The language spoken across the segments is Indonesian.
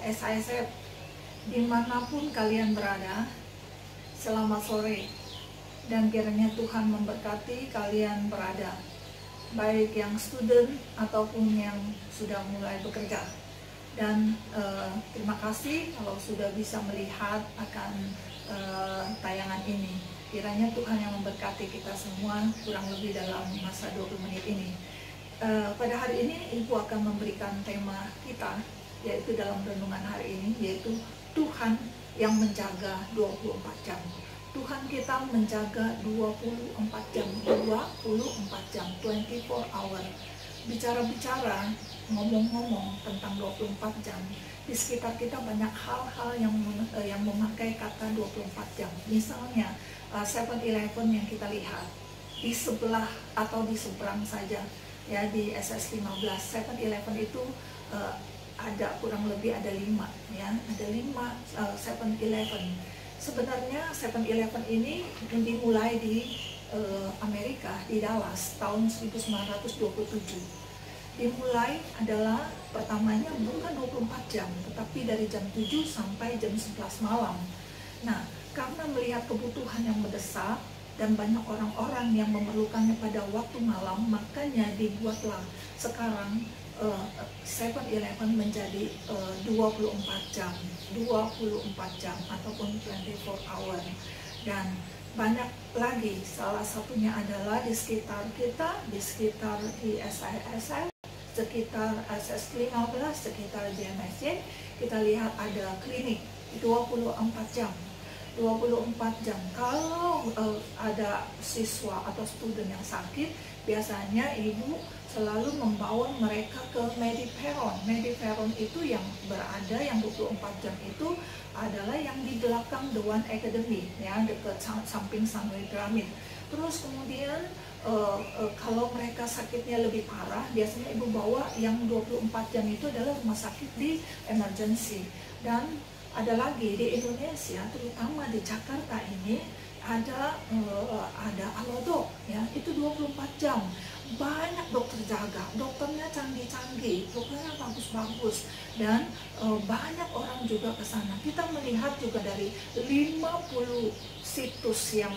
SISF, dimanapun kalian berada, selamat sore, dan kiranya Tuhan memberkati kalian berada, baik yang student ataupun yang sudah mulai bekerja. Dan terima kasih kalau sudah bisa melihat akan tayangan ini. Kiranya Tuhan yang memberkati kita semua kurang lebih dalam masa 20 menit ini. Pada hari ini Ibu akan memberikan tema kita, yaitu dalam renungan hari ini, yaitu Tuhan yang menjaga 24 jam. Tuhan kita menjaga 24 jam, 24 jam, 24 hour. Bicara-bicara, ngomong-ngomong tentang 24 jam, di sekitar kita banyak hal-hal yang memakai kata 24 jam. Misalnya 7-Eleven yang kita lihat di sebelah atau di seberang saja, ya, di SS 15 7-Eleven itu ada kurang lebih ada 5, ya, ada 5 7-Eleven. Sebenarnya 7-Eleven ini dimulai di Amerika, di Dallas tahun 1927. Dimulai adalah pertamanya bukan 24 jam, tetapi dari jam 7 sampai jam 11 malam. Nah, karena melihat kebutuhan yang mendesak dan banyak orang-orang yang memerlukannya pada waktu malam, makanya dibuatlah sekarang 7-Eleven menjadi 24 jam ataupun 24 hour. Dan banyak lagi, salah satunya adalah di sekitar kita, di sekitar di SISF, sekitar SS 15, sekitar JMSJ, kita lihat ada klinik 24 jam. 24 jam. Kalau ada siswa atau student yang sakit, biasanya ibu selalu membawa mereka ke Mediperon. Mediperon itu yang berada, yang 24 jam itu adalah yang di belakang The One Academy, ya, dekat samping Sunway Pyramid. Terus kemudian kalau mereka sakitnya lebih parah, biasanya ibu bawa yang 24 jam itu adalah rumah sakit di emergency. Dan ada lagi di Indonesia, terutama di Jakarta ini ada Alodoc, ya, itu 24 jam. Banyak dokter jaga, dokternya canggih-canggih, dokternya bagus-bagus, dan banyak orang juga ke sana. Kita melihat juga dari 50 situs yang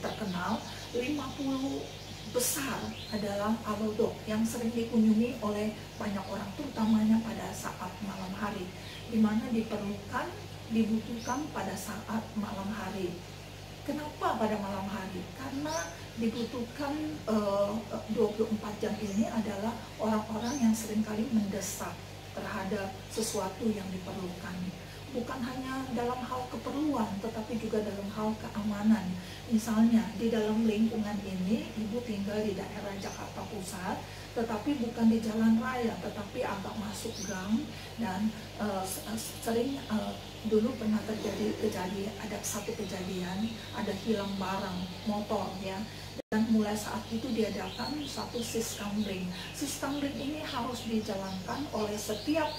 terkenal, 50 besar adalah Alodoc yang sering dikunjungi oleh banyak orang, terutamanya pada saat malam hari, di mana dibutuhkan pada saat malam hari. Kenapa pada malam hari? Karena dibutuhkan 24 jam ini adalah orang-orang yang seringkali mendesak terhadap sesuatu yang diperlukan. Bukan hanya dalam hal keperluan, tetapi juga dalam hal keamanan. Misalnya, di dalam lingkungan ini, ibu tinggal di daerah Jakarta Pusat, tetapi bukan di jalan raya, tetapi agak masuk gang, dan sering dulu pernah terjadi ada satu kejadian, ada hilang barang motor, ya. Dan mulai saat itu diadakan satu sistemring. Sistemring ini harus dijalankan oleh setiap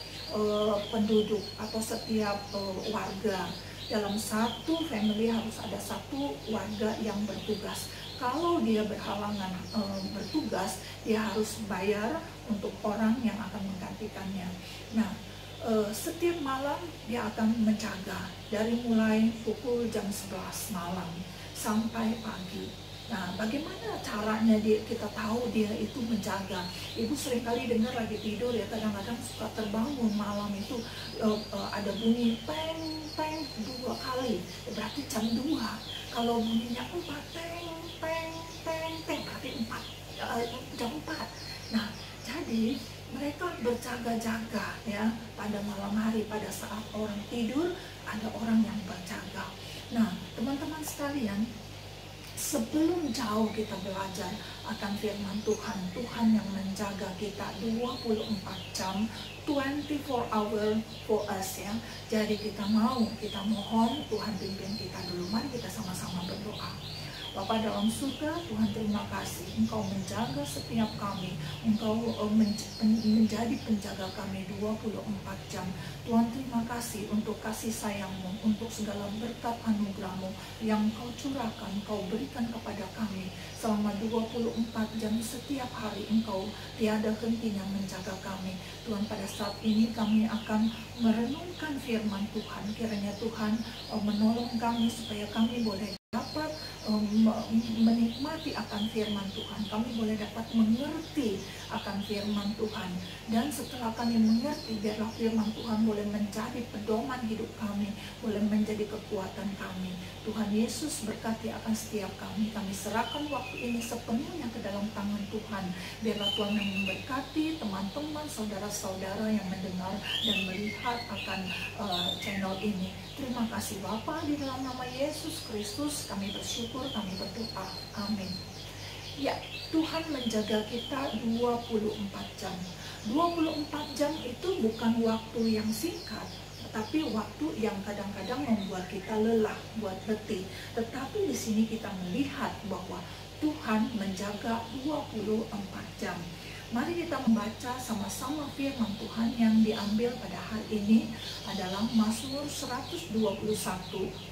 penduduk atau setiap warga. Dalam satu family harus ada satu warga yang bertugas. Kalau dia berhalangan bertugas, dia harus bayar untuk orang yang akan menggantikannya. Nah, setiap malam dia akan menjaga dari mulai pukul jam 11 malam sampai pagi. Nah, bagaimana caranya kita tahu dia itu menjaga? Ibu seringkali dengar lagi tidur, ya, kadang-kadang suka terbangun malam itu ada bunyi peng peng 2 kali, berarti jam 2. Kalau bunyinya 4 peng peng peng peng, berarti jam 4. Nah, jadi mereka berjaga-jaga, ya, pada malam hari, pada saat orang tidur ada orang yang berjaga. Nah, teman-teman sekalian, sebelum jauh kita belajar akan firman Tuhan, Tuhan yang menjaga kita 24 jam, 24 hour for us, ya. Jadi kita mohon Tuhan pimpin kita dulu. Mari kita sama-sama berdoa. Bapa dalam surga, Tuhan terima kasih Engkau menjaga setiap kami, Engkau menjadi penjaga kami 24 jam. Tuhan terima kasih untuk kasih sayang-Mu, untuk segala berkat anugerah-Mu yang Engkau curahkan, Engkau berikan kepada kami selama 24 jam setiap hari. Engkau tiada hentinya menjaga kami. Tuhan, pada saat ini kami akan merenungkan firman Tuhan. Kiranya Tuhan menolong kami supaya kami boleh dapat menikmati akan firman Tuhan. Kami boleh dapat mengerti akan firman Tuhan. Dan setelah kami mengerti, biarlah firman Tuhan boleh menjadi pedoman hidup kami, boleh menjadi kekuatan kami. Tuhan Yesus berkati akan setiap kami. Kami serahkan waktu ini sepenuhnya ke dalam tangan Tuhan. Biarlah Tuhan yang memberkati teman-teman, saudara-saudara yang mendengar dan melihat akan channel ini. Terima kasih Bapa, di dalam nama Yesus Kristus kami bersyukur, kami berdoa. Amin. Ya, Tuhan menjaga kita 24 jam. 24 jam itu bukan waktu yang singkat, tetapi waktu yang kadang-kadang membuat kita lelah, buat letih. Tetapi di sini kita melihat bahwa Tuhan menjaga 24 jam. Mari kita membaca sama-sama firman Tuhan yang diambil pada hari ini adalah Mazmur 121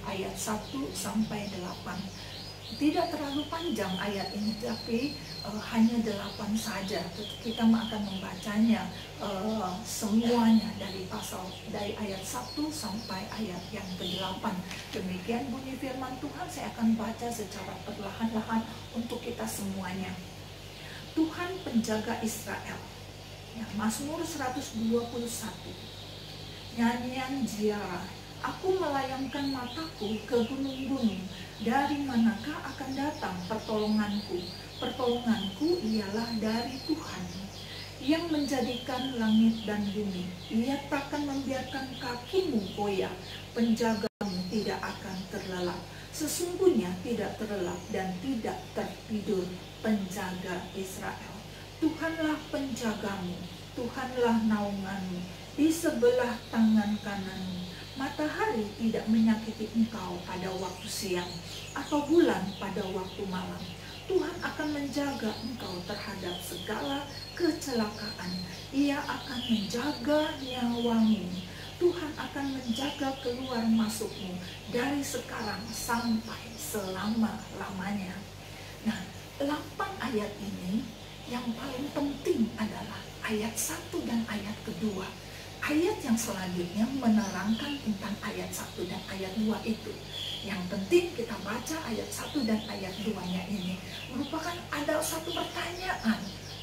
ayat 1 sampai 8. Tidak terlalu panjang ayat ini, tapi hanya 8 saja. Kita akan membacanya semuanya dari ayat 1 sampai ayat yang ke-8. Demikian bunyi firman Tuhan. Saya akan baca secara perlahan-lahan untuk kita semuanya. Tuhan penjaga Israel. Ya, Mazmur 121. Nyanyian ziarah. Aku melayangkan mataku ke gunung-gunung. Dari manakah akan datang pertolonganku? Pertolonganku ialah dari Tuhan, yang menjadikan langit dan bumi. Ia takkan membiarkan kakimu goyah. Penjagamu tidak akan terlelap. Sesungguhnya tidak terlelap dan tidak tertidur penjaga Israel. Tuhanlah penjagamu, Tuhanlah naunganmu di sebelah tangan kananmu. Matahari tidak menyakiti engkau pada waktu siang, atau bulan pada waktu malam. Tuhan akan menjaga engkau terhadap segala kecelakaan. Ia akan menjaga nyawamu. Tuhan akan menjaga keluar masukmu dari sekarang sampai selama-lamanya. Nah, 8 ayat ini yang paling penting adalah ayat 1 dan ayat kedua. Ayat yang selanjutnya menerangkan tentang ayat 1 dan ayat 2 itu. Yang penting kita baca ayat 1 dan ayat 2-nya ini merupakan ada satu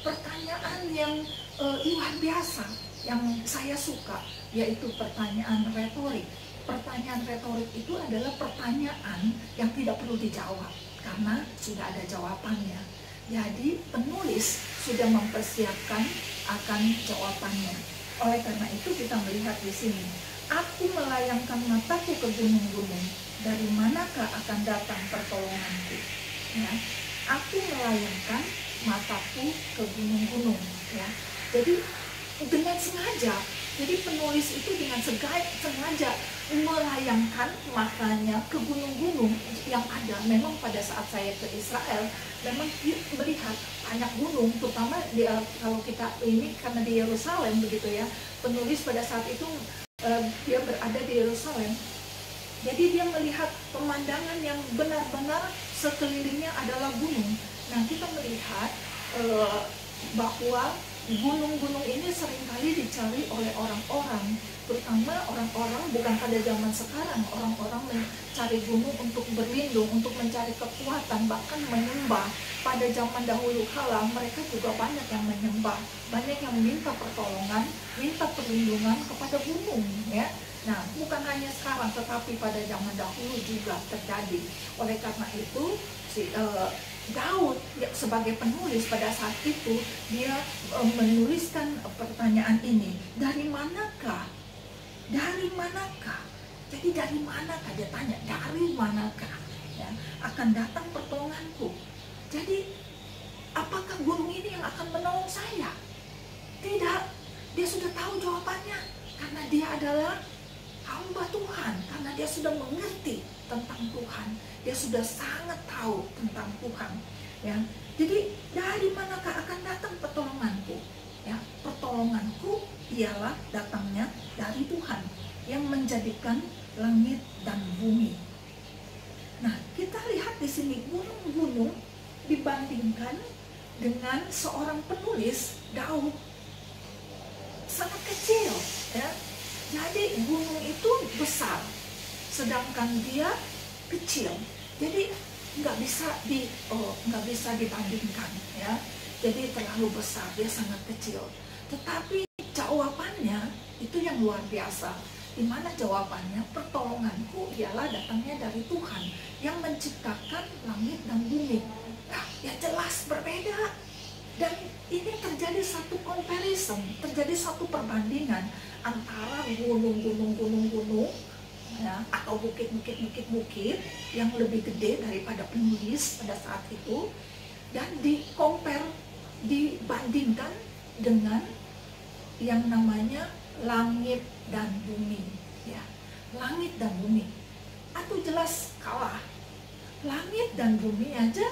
pertanyaan yang luar biasa yang saya suka, yaitu pertanyaan retorik. Pertanyaan retorik itu adalah pertanyaan yang tidak perlu dijawab karena sudah ada jawabannya. Jadi penulis sudah mempersiapkan akan jawabannya. Oleh karena itu kita melihat di sini, aku melayangkan mataku ke gunung-gunung, dari manakah akan datang pertolonganku? Ya, aku melayangkan mataku ke gunung-gunung. Ya, jadi dengan sengaja. Jadi penulis itu dengan sengaja melayangkan matanya ke gunung-gunung yang ada. Memang pada saat saya ke Israel, memang melihat banyak gunung, terutama kalau kita ini karena di Yerusalem begitu ya. Penulis pada saat itu dia berada di Yerusalem. Jadi dia melihat pemandangan yang benar-benar sekelilingnya adalah gunung. Nah, kita melihat bahwa gunung-gunung ini seringkali dicari oleh orang-orang, terutama orang-orang bukan pada zaman sekarang. Orang-orang mencari gunung untuk berlindung, untuk mencari kekuatan, bahkan menyembah. Pada zaman dahulu kala mereka juga banyak yang menyembah, banyak yang minta pertolongan, minta perlindungan kepada gunung, ya. Nah, bukan hanya sekarang, tetapi pada zaman dahulu juga terjadi. Oleh karena itu, Daud sebagai penulis pada saat itu dia menuliskan pertanyaan ini, dari manakah? Dari manakah? Jadi dari manakah, dia tanya, dari manakah ya, akan datang pertolonganku? Jadi apakah gunung ini yang akan menolong saya? Tidak, dia sudah tahu jawabannya, karena dia adalah hamba Tuhan, karena dia sudah mengerti tentang Tuhan. Dia sudah sangat tahu tentang Tuhan. Ya, jadi dari manakah akan datang pertolonganku? Ya, pertolonganku ialah datangnya dari Tuhan yang menjadikan langit dan bumi. Nah, kita lihat di sini gunung-gunung dibandingkan dengan seorang penulis Daud sangat kecil, ya. Jadi gunung itu besar, sedangkan dia kecil. Jadi nggak bisa dibandingkan, ya. Jadi terlalu besar, dia sangat kecil. Tetapi jawabannya itu yang luar biasa. Di mana jawabannya? Pertolonganku ialah datangnya dari Tuhan yang menciptakan langit dan bumi. Nah, ya jelas berbeda. Dan ini terjadi satu comparison, terjadi satu perbandingan antara gunung, ya, atau bukit yang lebih gede daripada penulis pada saat itu, dan dibandingkan dengan yang namanya langit dan bumi, ya. Langit dan bumi, atau jelas kalah. Langit dan bumi aja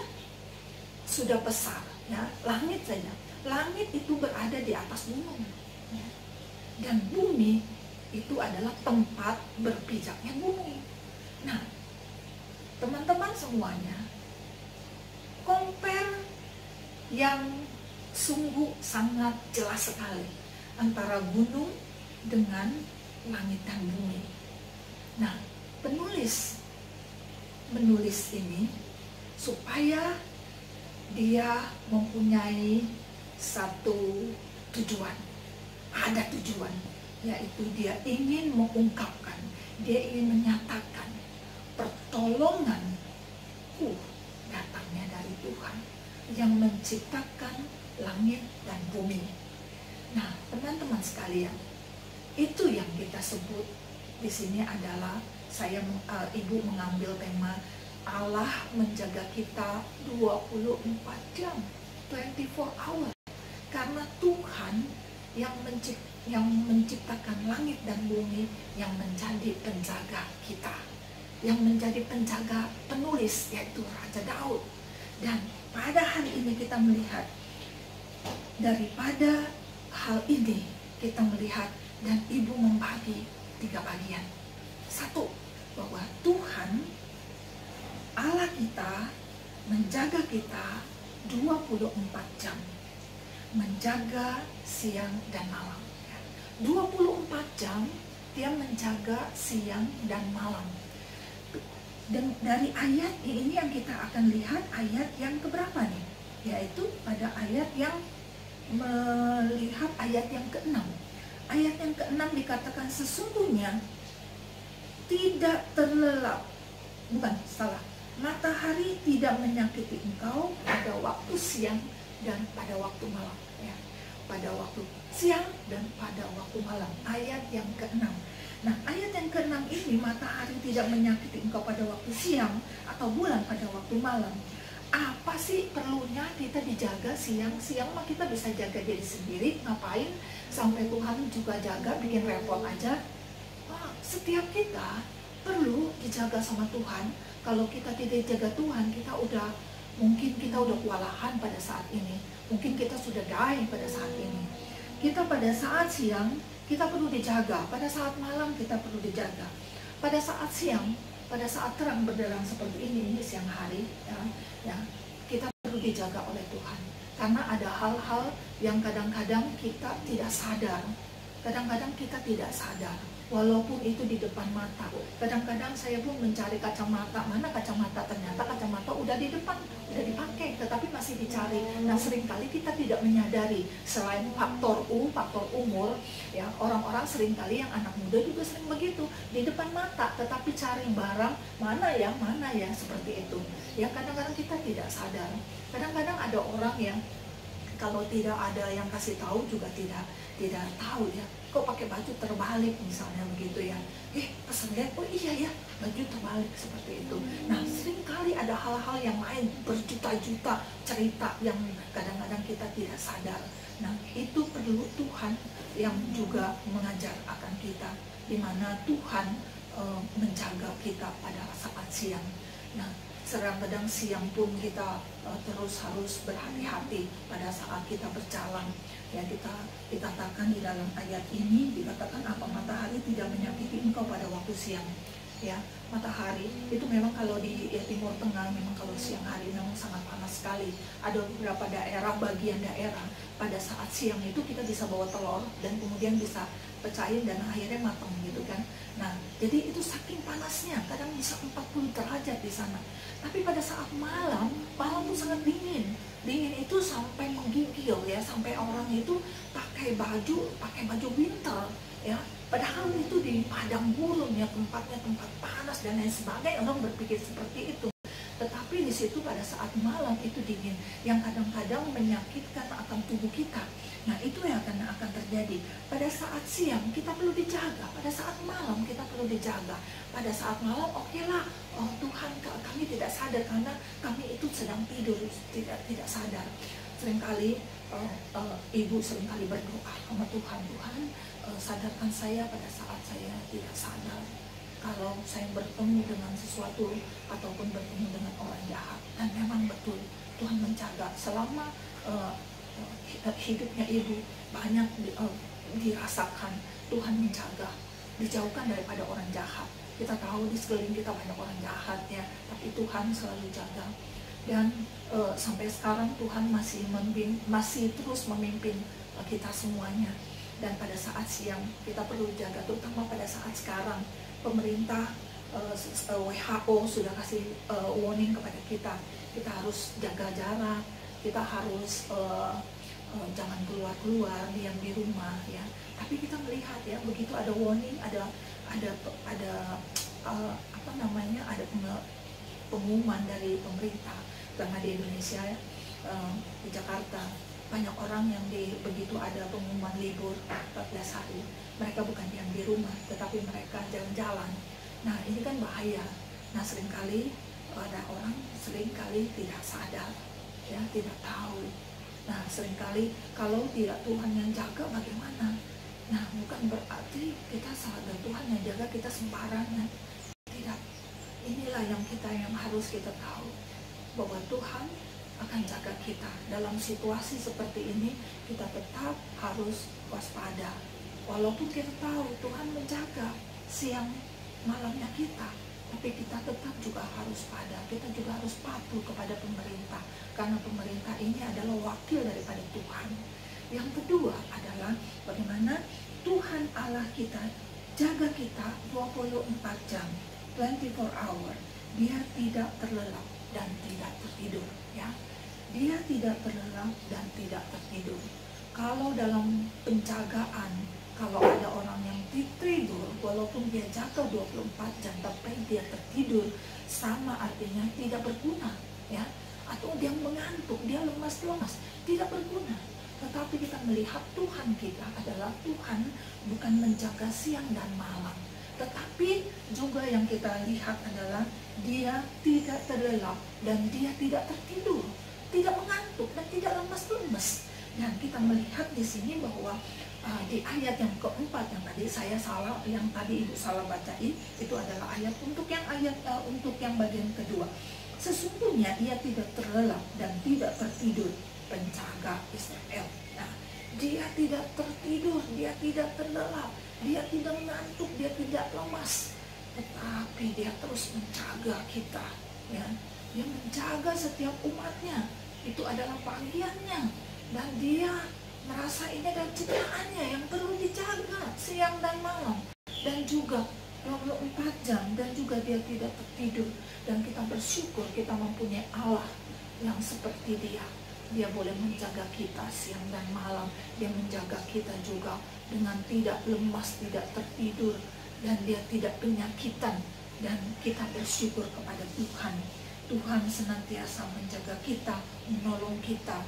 sudah besar, ya. Langit saja, langit itu berada di atas gunung, ya. Dan bumi itu adalah tempat berpijaknya gunung. Nah, teman-teman semuanya, compare yang sungguh sangat jelas sekali antara gunung dengan langit dan bumi. Nah, penulis menulis ini supaya dia mempunyai satu tujuan. Ada tujuan, yaitu dia ingin mengungkapkan, dia ingin menyatakan pertolonganku datangnya dari Tuhan yang menciptakan langit dan bumi. Nah, teman-teman sekalian, itu yang kita sebut di sini adalah ibu mengambil tema Allah menjaga kita 24 jam, 24 hour. Karena Tuhan yang menciptakan langit dan bumi, yang menjadi penjaga kita, yang menjadi penjaga penulis, yaitu Raja Daud. Dan pada hari ini kita melihat, daripada hal ini kita melihat, dan ibu membagi 3 bagian. Satu, bahwa Tuhan Allah kita menjaga kita 24 jam, menjaga siang dan malam. 24 jam dia menjaga siang dan malam. Dan dari ayat ini yang kita akan lihat, ayat yang keberapa nih? Yaitu pada ayat yang melihat ayat yang ke-6. Ayat yang ke-6 dikatakan sesungguhnya tidak terlelap, matahari tidak menyakiti engkau pada waktu siang dan pada waktu malam, ya. Pada waktu siang dan pada waktu malam. Ayat yang ke-6. Nah, ayat yang ke-6 ini, matahari tidak menyakiti engkau pada waktu siang atau bulan pada waktu malam. Apa sih perlunya kita dijaga siang? Siang mah kita bisa jaga diri sendiri, ngapain sampai Tuhan juga jaga, bikin repot aja. Setiap kita perlu dijaga sama Tuhan. Kalau kita tidak jaga Tuhan, mungkin kita udah kewalahan pada saat ini. Mungkin kita sudah die pada saat ini. Kita pada saat siang, kita perlu dijaga. Pada saat malam, kita perlu dijaga. Pada saat siang, pada saat terang benderang seperti ini siang hari, ya, kita perlu dijaga oleh Tuhan. Karena ada hal-hal yang kadang-kadang kita tidak sadar. Kadang-kadang kita tidak sadar, walaupun itu di depan mata. Kadang-kadang saya pun mencari kacamata, mana kacamata, ternyata kacamata udah di depan, udah dipakai, tetapi masih dicari. Nah, seringkali kita tidak menyadari, selain faktor umur, ya, orang-orang seringkali yang anak muda juga sering begitu, di depan mata, tetapi cari barang, mana ya, seperti itu. Ya, kadang-kadang kita tidak sadar. Kadang-kadang ada orang yang kalau tidak ada yang kasih tahu juga tidak tahu, ya, kok pakai baju terbalik misalnya begitu, ya. Pas lihat, oh iya ya, baju terbalik seperti itu. Nah, seringkali ada hal-hal yang lain, berjuta-juta cerita yang kadang-kadang kita tidak sadar. Nah, itu perlu Tuhan yang juga mengajar akan kita, di mana Tuhan menjaga kita pada saat siang. Nah, kadang siang pun kita terus harus berhati-hati pada saat kita berjalan. Ya, kita dikatakan di dalam ayat ini, dikatakan apa? Matahari tidak menyakiti engkau pada waktu siang. Ya, matahari itu memang kalau di Timur Tengah, memang kalau siang hari memang sangat panas sekali. Ada beberapa daerah, bagian daerah pada saat siang itu kita bisa bawa telur dan kemudian bisa pecahin dan akhirnya matang gitu kan. Nah, jadi itu saking panasnya, kadang bisa 40 derajat di sana. Tapi pada saat malam tuh sangat dingin. Dingin itu sampai menggigil ya, sampai orang itu pakai baju winter ya. Padahal itu di padang gurun ya, tempatnya tempat panas dan lain sebagainya, orang berpikir seperti itu. Tetapi di situ pada saat malam itu dingin, yang kadang-kadang menyakitkan akan tubuh kita. Nah, itu yang akan terjadi. Pada saat siang kita perlu dijaga, pada saat malam kita perlu dijaga. Pada saat malam okelah, Tuhan kami tidak sadar karena kami itu sedang tidur, tidak sadar. Seringkali ibu seringkali berdoa sama Tuhan, sadarkan saya pada saat saya tidak sadar. Kalau saya bertemu dengan sesuatu ataupun bertemu dengan orang jahat. Dan memang betul Tuhan menjaga selama hidupnya ibu banyak dirasakan Tuhan menjaga, dijauhkan daripada orang jahat. Kita tahu di sekeliling kita banyak orang jahat ya, tapi Tuhan selalu jaga. Dan sampai sekarang Tuhan masih terus memimpin kita semuanya. Dan pada saat siang kita perlu jaga, terutama pada saat sekarang pemerintah WHO sudah kasih warning kepada kita harus jaga jarak, kita harus jangan keluar, diam di rumah ya. Tapi kita melihat ya, begitu ada warning, ada pengumuman dari pemerintah. Karena di Indonesia di Jakarta banyak orang yang begitu ada pengumuman libur 14 hari, mereka bukan diam di rumah, tetapi mereka jalan-jalan. Nah, ini kan bahaya. Nah, seringkali ada orang tidak sadar, ya, tidak tahu. Nah, seringkali kalau tidak Tuhan yang jaga bagaimana? Nah, bukan berarti kita sadar Tuhan yang jaga kita sembarangan. Tidak. Inilah yang harus kita tahu, bahwa Tuhan akan jaga kita. Dalam situasi seperti ini kita tetap harus waspada. Walaupun kita tahu Tuhan menjaga siang malamnya kita, tapi kita tetap juga harus pada. Kita juga harus patuh kepada pemerintah, karena pemerintah ini adalah wakil daripada Tuhan. Yang kedua adalah bagaimana Tuhan Allah kita jaga kita 24 jam, 24 hour. Dia tidak terlelap dan tidak tertidur ya. Dia tidak terlelap dan tidak tertidur. Kalau dalam penjagaan, kalau ada orang yang tidur, walaupun dia jaga 24 jam tapi dia tertidur, sama artinya tidak berguna ya. Atau dia mengantuk, dia lemas-lemas, tidak berguna. Tetapi kita melihat Tuhan kita adalah Tuhan bukan menjaga siang dan malam, tetapi juga yang kita lihat adalah dia tidak terlelap dan dia tidak tertidur, tidak mengantuk dan tidak lemas-lemas. Dan kita melihat di sini bahwa di ayat yang keempat yang tadi yang tadi ibu salah bacain, itu adalah ayat untuk yang bagian kedua. Sesungguhnya ia tidak terlelap dan tidak tertidur, penjaga Israel. Nah, dia tidak tertidur, dia tidak terlelap, dia tidak mengantuk, dia tidak lemas, tetapi dia terus menjaga kita ya. Dia menjaga setiap umatnya, itu adalah bagiannya, dan dia merasa ini adalah ciptaannya yang perlu dijaga siang dan malam, dan juga 24 jam, dan juga dia tidak tertidur. Dan kita bersyukur kita mempunyai Allah yang seperti dia. Dia boleh menjaga kita siang dan malam. Dia menjaga kita juga dengan tidak lemas, tidak tertidur, dan dia tidak penyakitan. Dan kita bersyukur kepada Tuhan. Tuhan senantiasa menjaga kita, menolong kita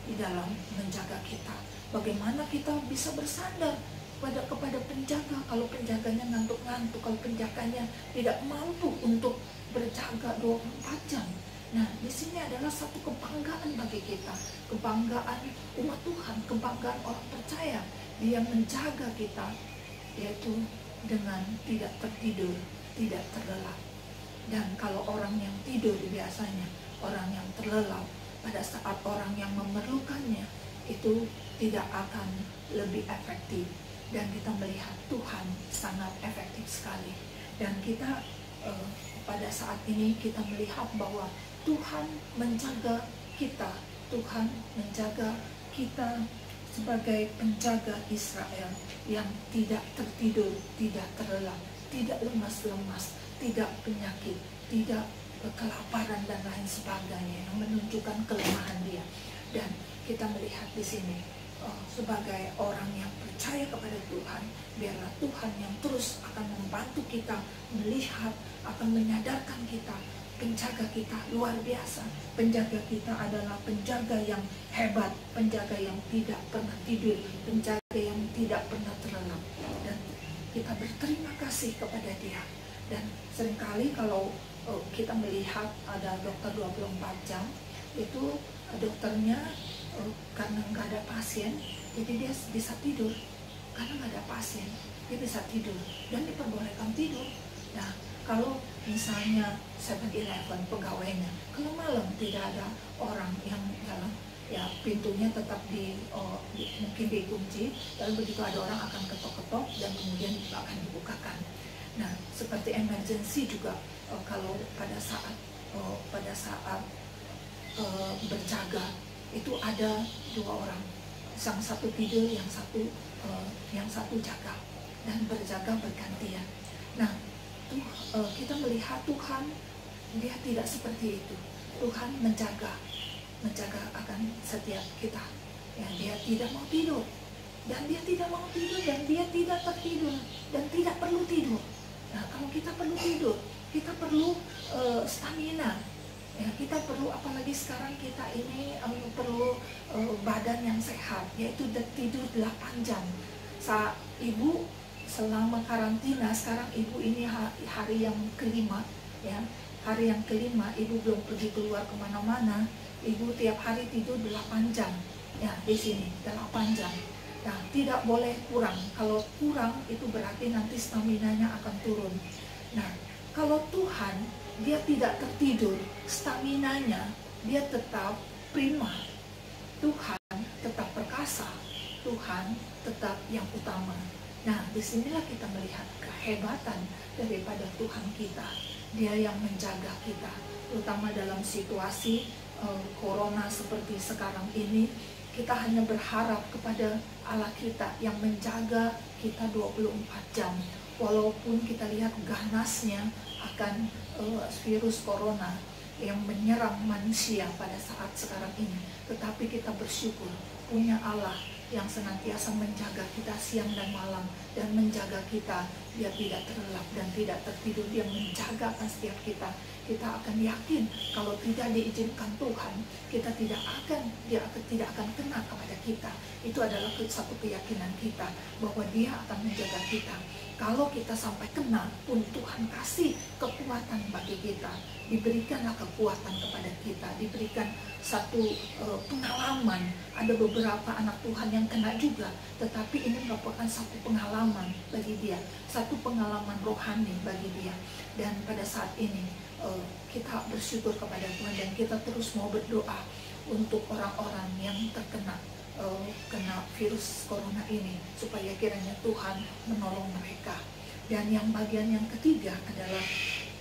di dalam menjaga kita. Bagaimana kita bisa bersandar kepada penjaga kalau penjaganya ngantuk-ngantuk, kalau penjaganya tidak mampu untuk berjaga 24 jam. Nah, di sini adalah satu kebanggaan bagi kita, kebanggaan umat Tuhan, kebanggaan orang percaya. Dia menjaga kita, yaitu dengan tidak tertidur, tidak terlelap. Dan kalau orang yang tidur biasanya orang yang terlelap, pada saat orang yang memerlukannya itu tidak akan lebih efektif. Dan kita melihat Tuhan sangat efektif sekali. Dan kita pada saat ini kita melihat bahwa Tuhan menjaga kita. Tuhan menjaga kita sebagai penjaga Israel yang tidak tertidur, tidak terlelap, tidak lemas-lemas, tidak penyakit, tidak kelaparan dan lain sebagainya yang menunjukkan kelemahan dia. Dan kita melihat di sini sebagai orang yang percaya kepada Tuhan, biarlah Tuhan yang terus akan membantu kita melihat, akan menyadarkan kita, penjaga kita luar biasa. Penjaga kita adalah penjaga yang hebat, penjaga yang tidak pernah tidur, penjaga yang tidak pernah terlelap. Dan kita berterima kasih kepada dia. Dan seringkali kalau kita melihat ada dokter 24 jam, itu dokternya karena nggak ada pasien, jadi dia bisa tidur. Karena nggak ada pasien, dia bisa tidur dan diperbolehkan tidur. Nah, kalau misalnya 7-Eleven pegawainya, kalau malam tidak ada orang yang dalam, ya pintunya tetap mungkin dikunci, lalu begitu ada orang akan ketok-ketok dan kemudian akan dibukakan. Nah, seperti emergency juga, kalau pada saat berjaga itu ada 2 orang, yang satu tidur, yang satu jaga, dan berjaga bergantian. Nah, kita melihat Tuhan, dia tidak seperti itu. Tuhan menjaga akan setiap kita. Ya, dia tidak mau tidur, dan dia tidak mau tidur, dan dia tidak tertidur, dan tidak perlu tidur. Nah, kalau kita perlu tidur, kita perlu stamina. Ya, kita perlu, apalagi sekarang kita ini perlu badan yang sehat, yaitu tidur 8 jam. Ibu selama karantina, sekarang ibu ini hari yang kelima, ya, hari yang kelima ibu belum pergi keluar kemana-mana. Ibu tiap hari tidur 8 jam, ya, di sini 8 jam. Nah, tidak boleh kurang. Kalau kurang itu berarti nanti staminanya akan turun. Nah, kalau Tuhan, dia tidak tertidur, staminanya dia tetap prima. Tuhan tetap perkasa, Tuhan tetap yang utama. Nah, disinilah kita melihat kehebatan daripada Tuhan kita. Dia yang menjaga kita, terutama dalam situasi corona seperti sekarang ini. Kita hanya berharap kepada Allah kita yang menjaga kita 24 jam. Walaupun kita lihat ganasnya akan virus corona yang menyerang manusia pada saat sekarang ini, tetapi kita bersyukur punya Allah yang senantiasa menjaga kita siang dan malam, dan menjaga kita biar tidak terlelap dan tidak tertidur. Dia menjaga setiap kita. Kita akan yakin kalau tidak diizinkan Tuhan, dia tidak akan kena kepada kita. Itu adalah satu keyakinan kita bahwa dia akan menjaga kita. Kalau kita sampai kena pun, Tuhan kasih kekuatan bagi kita. Diberikanlah kekuatan kepada kita, diberikan satu pengalaman. Ada beberapa anak Tuhan yang kena juga, tetapi ini merupakan satu pengalaman bagi dia, satu pengalaman rohani bagi dia. Dan pada saat ini kita bersyukur kepada Tuhan, dan kita terus mau berdoa untuk orang-orang yang terkena kena virus corona ini, supaya kiranya Tuhan menolong mereka. Dan yang bagian yang ketiga adalah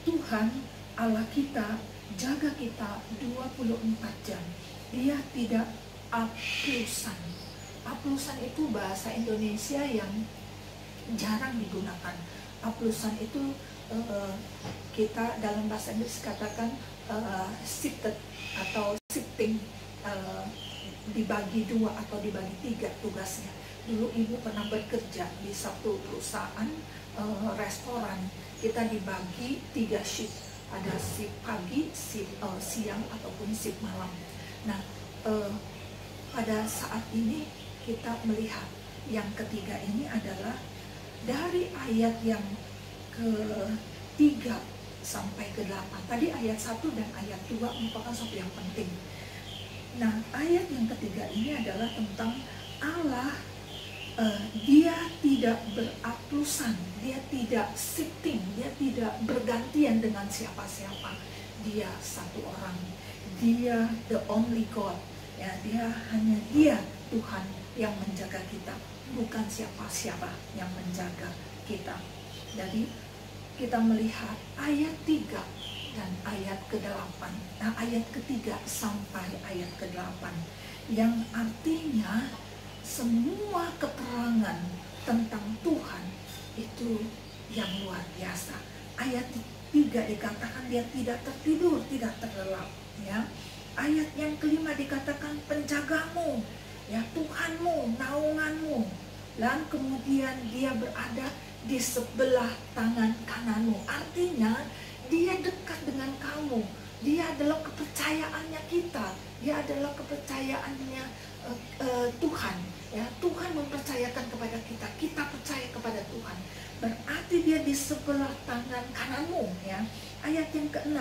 Tuhan Allah kita jaga kita 24 jam. Dia tidak aplusan. Aplusan itu bahasa Indonesia yang jarang digunakan. Aplusan itu kita dalam bahasa Inggris katakan shifted atau shifting, dibagi 2 atau dibagi 3 tugasnya. Dulu ibu pernah bekerja di satu perusahaan restoran. Kita dibagi 3 shift. Ada shift pagi, shift siang, ataupun shift malam. Nah, pada saat ini kita melihat yang ketiga ini adalah dari ayat yang ke-3 sampai ke-8. Tadi ayat 1 dan ayat 2 merupakan satu yang penting. Nah, ayat yang ketiga ini adalah tentang Allah, dia tidak beraplusan, dia tidak shifting, dia tidak bergantian dengan siapa-siapa. Dia satu orang, dia the only God. Ya, hanya dia Tuhan yang menjaga kita, bukan siapa-siapa yang menjaga kita. Jadi kita melihat ayat 3 dan ayat ke-8, ayat ke-3 sampai ayat ke-8, yang artinya semua keterangan tentang Tuhan itu yang luar biasa. Ayat 3 dikatakan dia tidak tertidur, tidak terlelap, ya. Ayat yang kelima dikatakan penjagamu, ya, Tuhanmu, naunganmu. Dan kemudian dia berada di sebelah tangan kananmu. Artinya dia dekat dengan kamu. Dia adalah kepercayaannya kita. Dia adalah kepercayaannya Tuhan. Ya, Tuhan mempercayakan kepada kita. Kita percaya kepada Tuhan. Berarti dia di sebelah tangan kananmu. Ya. Ayat yang ke-6.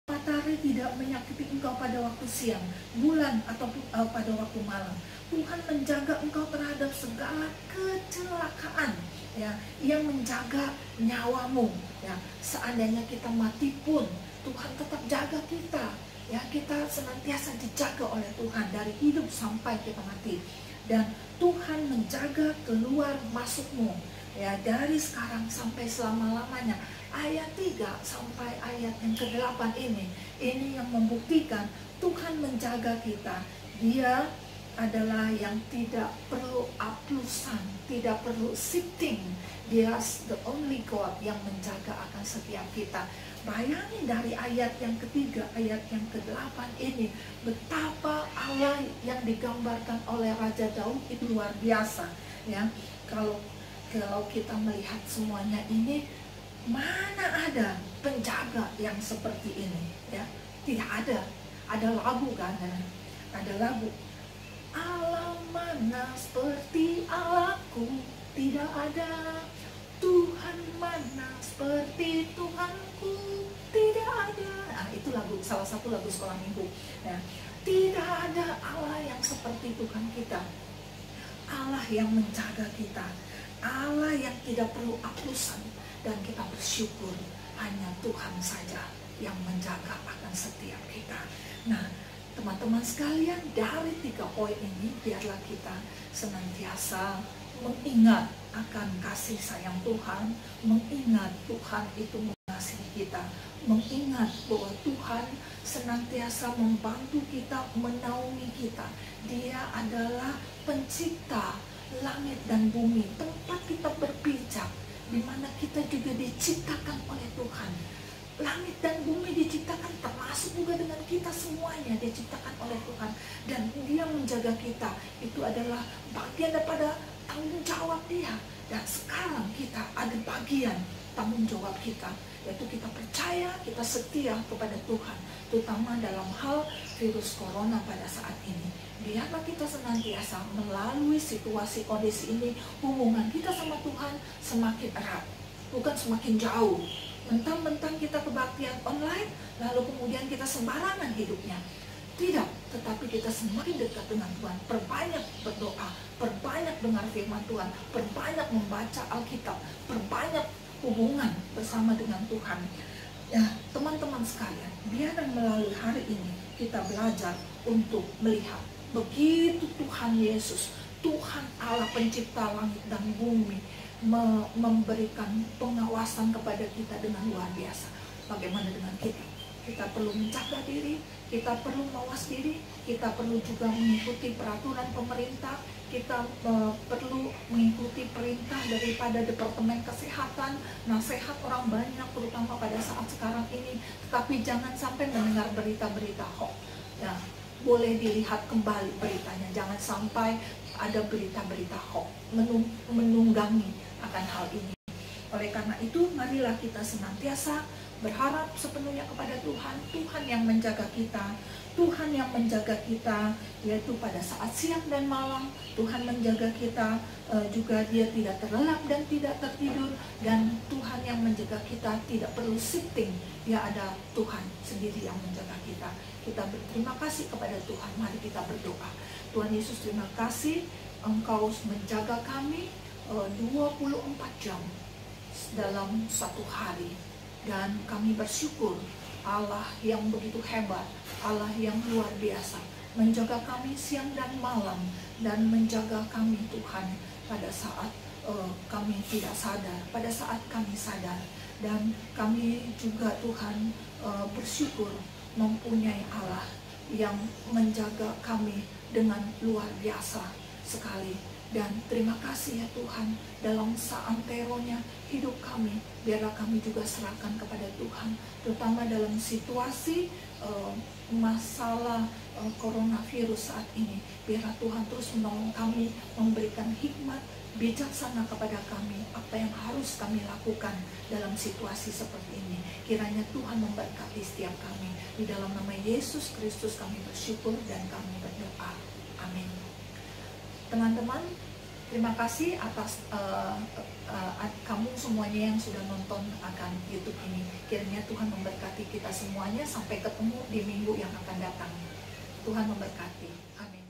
Matahari tidak menyakiti engkau pada waktu siang, bulan ataupun pada waktu malam. Tuhan menjaga engkau terhadap segala kecelakaan, ya, yang menjaga nyawamu, ya. Seandainya kita mati pun Tuhan tetap jaga kita, ya. Kita senantiasa dijaga oleh Tuhan dari hidup sampai kita mati. Dan Tuhan menjaga keluar masukmu, ya, dari sekarang sampai selama-lamanya. Ayat 3 sampai ayat yang ke-8 ini yang membuktikan Tuhan menjaga kita. Dia adalah yang tidak perlu aplusan, tidak perlu shifting. Dia the only God yang menjaga akan setiap kita. Bayangin dari ayat yang ketiga, ayat yang ke-8 ini, betapa Allah yang digambarkan oleh Raja Daud itu luar biasa, ya. Kalau kita melihat semuanya ini, mana ada penjaga yang seperti ini, ya? Tidak ada. Ada lagu kan, ya? Ada lagu. Allah mana seperti Allahku, tidak ada. Tuhan mana seperti Tuhanku, tidak ada. Nah, itu lagu, salah satu lagu sekolah minggu. Ya. Tidak ada Allah yang seperti Tuhan kita. Allah yang menjaga kita. Allah yang tidak perlu aplusan. Dan kita bersyukur hanya Tuhan saja yang menjaga akan setiap kita. Nah, teman-teman sekalian, dari 3 poin ini biarlah kita senantiasa mengingat akan kasih sayang Tuhan, mengingat Tuhan itu mengasihi kita, mengingat bahwa Tuhan senantiasa membantu kita, menaungi kita. Dia adalah pencipta langit dan bumi, tempat kita berpijak, di mana kita juga diciptakan oleh Tuhan. Langit dan bumi diciptakan, termasuk juga dengan kita semuanya diciptakan oleh Tuhan. Dan dia menjaga kita. Itu adalah bagian daripada tanggung jawab dia. Dan sekarang kita ada bagian tanggung jawab kita, yaitu kita percaya, kita setia kepada Tuhan, terutama dalam hal virus corona pada saat ini. Biarlah kita senantiasa melalui situasi kondisi ini, hubungan kita sama Tuhan semakin erat, bukan semakin jauh. Mentang-mentang kita kebaktian online, lalu kemudian kita sembarangan hidupnya. Tidak, tetapi kita semakin dekat dengan Tuhan. Perbanyak berdoa, perbanyak dengar firman Tuhan, perbanyak membaca Alkitab, perbanyak hubungan bersama dengan Tuhan. Ya, teman-teman sekalian, biarlah melalui hari ini kita belajar untuk melihat begitu Tuhan Yesus, Tuhan Allah pencipta langit dan bumi, memberikan pengawasan kepada kita dengan luar biasa. Bagaimana dengan kita? Kita perlu menjaga diri, kita perlu mawas diri, kita perlu juga mengikuti peraturan pemerintah, kita perlu mengikuti perintah daripada Departemen Kesehatan, nasihat orang banyak terutama pada saat sekarang ini. Tetapi jangan sampai mendengar berita-berita hoax. Ya, boleh dilihat kembali beritanya, jangan sampai ada berita-berita hoax menunggangi akan hal ini. Oleh karena itu, marilah kita senantiasa berharap sepenuhnya kepada Tuhan, Tuhan yang menjaga kita, Tuhan yang menjaga kita, yaitu pada saat siang dan malam, Tuhan menjaga kita, juga dia tidak terlelap dan tidak tertidur, dan Tuhan yang menjaga kita tidak perlu shifting, dia ada Tuhan sendiri yang menjaga kita. Kita berterima kasih kepada Tuhan, mari kita berdoa. Tuhan Yesus, terima kasih Engkau menjaga kami, 24 jam dalam satu hari. Dan kami bersyukur Allah yang begitu hebat, Allah yang luar biasa, menjaga kami siang dan malam, dan menjaga kami Tuhan pada saat kami tidak sadar, pada saat kami sadar. Dan kami juga Tuhan bersyukur mempunyai Allah yang menjaga kami dengan luar biasa sekali. Dan terima kasih ya Tuhan, dalam seanteronya hidup kami, biarlah kami juga serahkan kepada Tuhan, terutama dalam situasi masalah coronavirus saat ini. Biarlah Tuhan terus menolong kami, memberikan hikmat bijaksana kepada kami, apa yang harus kami lakukan dalam situasi seperti ini. Kiranya Tuhan memberkati setiap kami. Di dalam nama Yesus Kristus kami bersyukur dan kami berdoa. Amin. Teman-teman, terima kasih atas kamu semuanya yang sudah nonton akan YouTube ini. Kiranya Tuhan memberkati kita semuanya. Sampai ketemu di minggu yang akan datang. Tuhan memberkati. Amin.